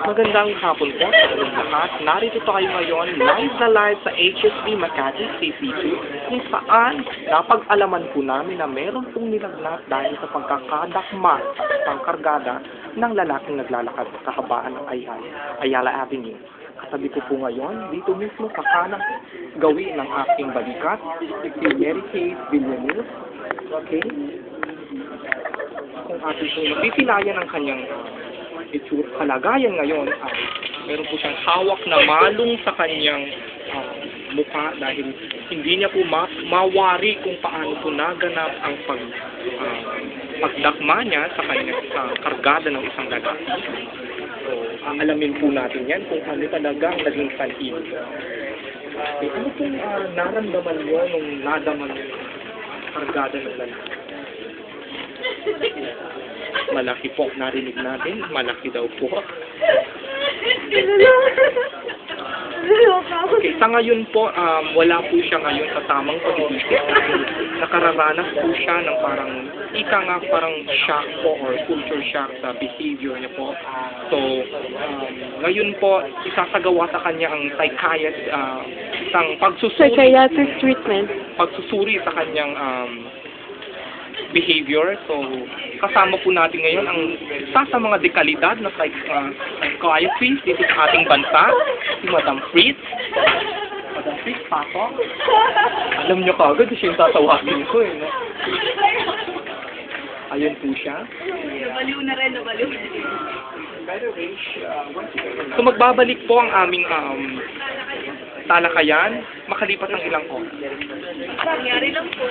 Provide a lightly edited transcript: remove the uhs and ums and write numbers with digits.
Magandang hapon po sa inyong lahat. Narito tayo ngayon live na live sa HSB Makati CC2 kung saan napag-alaman po namin na meron pong nilagnat dahil sa pagkakadakma at pangkargada ng lalaking naglalakad sa kahabaan ng Ayala Avenue. Katabi ko po ngayon, dito mismo sa kanang gawin ng aking balikat, si Mary Kate Villanueva. Okay? Kung ating po napipilaya ng kanyang itsura, kalagayan ngayon ay meron po siyang hawak na malung sa kanyang mukha dahil hindi niya po mawari kung paano po naganap ang pagdakma niya sa kanyang kargada ng isang lalaki. So, alamin po natin yan kung ano talaga ang naging sanhin. Okay, ano pong naramdaman niyo nung nadaman yung kargada ng lalaki? Malaki po, narinig natin. Malaki daw po. Okay, sa ngayon po, wala po siya ngayon sa tamang pag-iisip. Nakararanas po siya ng parang, parang shock po or culture shock sa behavior niya po. So, ngayon po, isasagawa sa kanya ang isang psychiatric treatment. Pagsusuri sa kanyang behavior. So, kasama po natin ngayon ang isa sa mga dekalidad na psychiatrist dito sa ating bansa, si Madam Fritz. Madam Fritz, pasok. Alam niyo kagad, siya yung tatawagin ko eh. No? Ayun po siya. Nabaliw na rin, nabaliw. So, magbabalik po ang aming talakayan makalipas ng ilang oras. Nangyari lang po.